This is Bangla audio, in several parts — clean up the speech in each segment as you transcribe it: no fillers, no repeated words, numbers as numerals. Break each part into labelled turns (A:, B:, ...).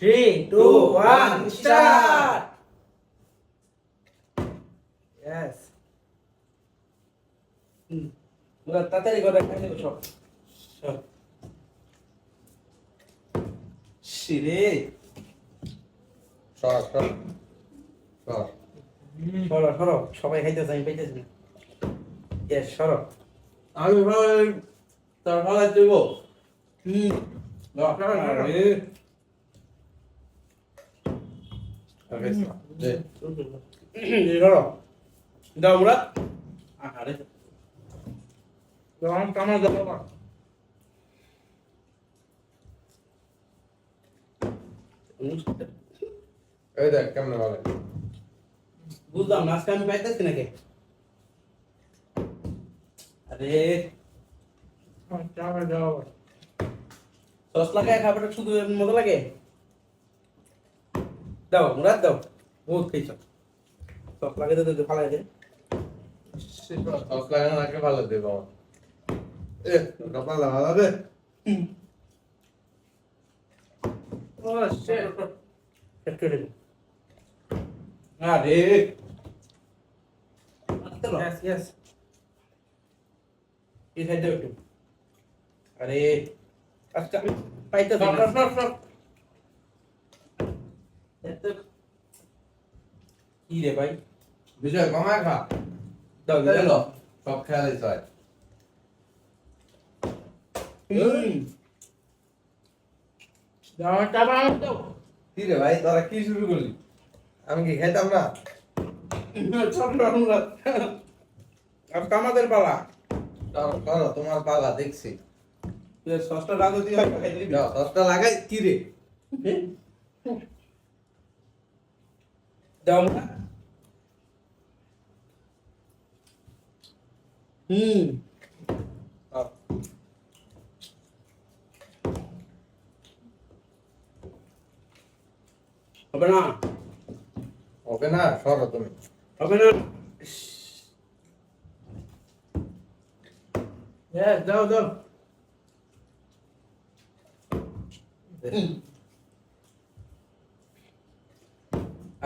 A: 3, 2, 1, start! Yes. তাড়াতাড়ি করে খাইতে সব সব শিরে
B: সর সর সর
A: সরো সরো সবাই খাইতেছে আমি পাইতেছি না ইয়েস সরো
B: আমি ভাই তার ভালো দেব
A: আরে
B: আরে যে
A: সরো দাও মুরাদ আরে দাও কামা দাও না
B: এই দেখ কেমন ভালো
A: বুঝলাম না আজকে আমি পাইতেছি নাকি আরে চামড়া দাও সস লাগায় খাবারটা শুধু মজা লাগে দাও মুরাদ দাও বহুত খাইছ সস লাগাতে তো ভালো লাগে
B: সস লাগানো নাকি ভালো দেব এ কপাল ভালো হবে
A: ও শিট চেক করে দিন আরে ইয়েস ইয়েস এই সাইডে একটু আরে আচ্ছা পাইতে দাও এত কি রে ভাই
B: বিজয় কমায় খা
A: দাও
B: তাই
A: দাও
B: সব খেয়ালই চাই
A: দাও টাবা দাও
B: কি রে ভাই তোরা কি শুরু করলি আমি কি খাইতাম না
A: আজকে আমাদের পালা
B: করো তোমার পালা দেখছি
A: সসটা রাখো দিয়ে খাই দিবি
B: যাও সসটা লাগাই কি রে
A: দাও না হবে না
B: হবে না সরো তুমি
A: হবে না দাও দাও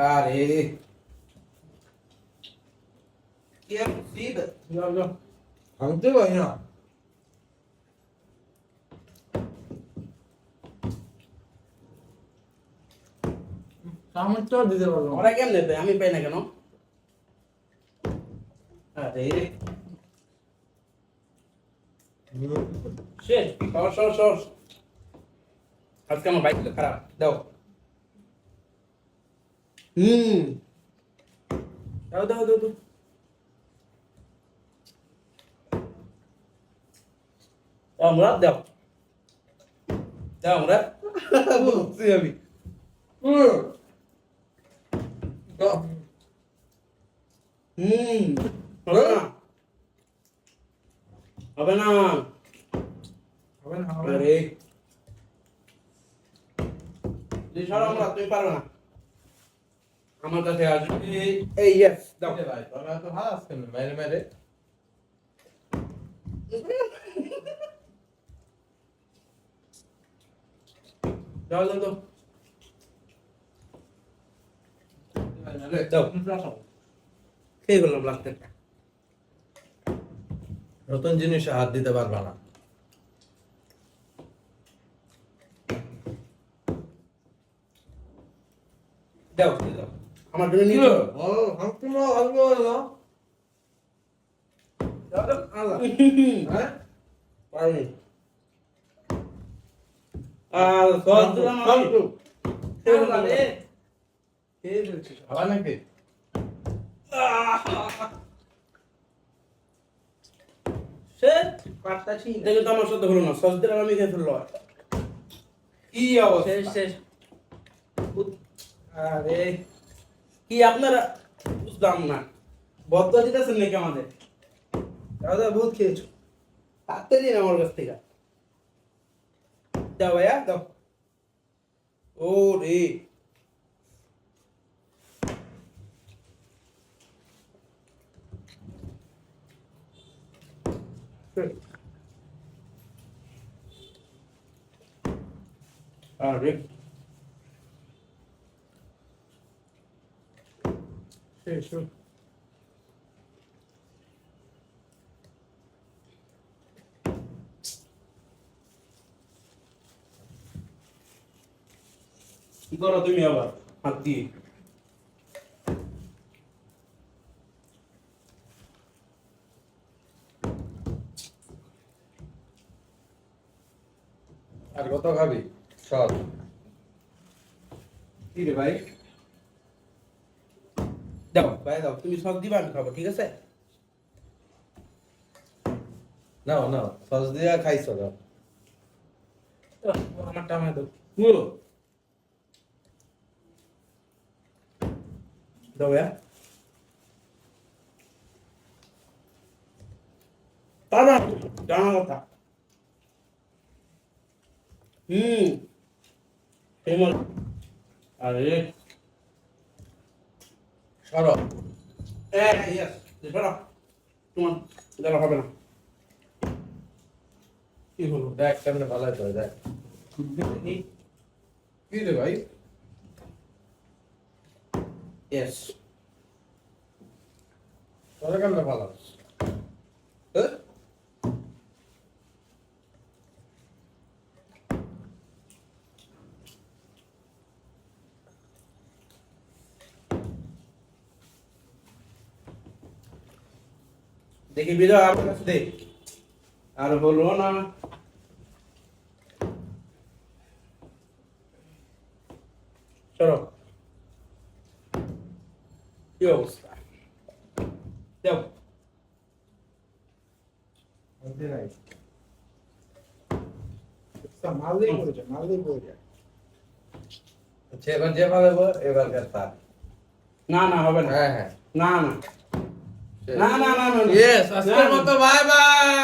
A: আরে কি আর সিদ দাও দাও
B: ভাঙতে পারি না
A: চামচটাও দিতে পারলো ওরা কেমনে দেয় আমি পাই না কেন আরে শেষ সর আজকে আমার বাইক খারাপ দাও দাও দাও দাও দাও আমরা দাও আমরা
B: বলছি আমি
A: হবে না হবে না আরে আমরা তুমি পারো না আমার কাছে আসবে এই ইয়েস দাও
B: ভাই তোরা তো ভালো আছেন মেরে মেরে
A: দাও দাও দাও দাও খেয়ে গেলাম লাগতে
B: নতুন জিনিসে হাত দিতে পারবা না
A: দাও দাও আমার জন্য নিয়ে যাও
B: ভাঙতে না ভাঙবো না
A: দাও দাও আল্লাহ
B: হ্যাঁ
A: পারি আর সস দিলাম আমি খেয়ে গেলাম রে খেয়ে ফেলছি
B: আবার নাকি
A: শেট পারতাছি দেখো তো আমার সাথে হলো না সস দিলাম আমি খেয়ে ফেললো কি অবস্থা শেষ শেষ আরে কি আপনারা বুঝলাম না বদ্ধ দিতেছেন নাকি আমাদের দাদা বহুত খেয়েছো তাতে দিন আমার কাছ থেকে দাও ভাইয়া দাও ও রে আরে শেষ কি করো তুমি আবার হাত দিয়ে
B: আর কত খাবি সব
A: কি রে ভাই দাও ভাই দাও তুমি সব দিবা আমি খাবো ঠিক আছে
B: নাও নাও সস দিয়া খাইছো দাও
A: আমার টামা দাও পুরো দাও ya টানা টানা কথা ফেমস আরে
B: সরো
A: ইয়েস দেখো তোমার দেওয়া হবে না কি হলো
B: দেখ কেমনে ভালো হয়েছে দেখ কি রে ভাই
A: ইয়েস
B: তোরা কেমনে ভালো
A: দেখি বিজয় আমার কাছে দেখ আর হলো না চলো কি অবস্থা দেও
B: বুঝতে নাই
C: মালদি পড়ে যায়
B: আচ্ছা এবার যে ভালো হবে এবার তার
A: না না হবে না
B: হ্যাঁ হ্যাঁ
A: না না না না না না
B: ইয়েস আজকের মতো বাই বাই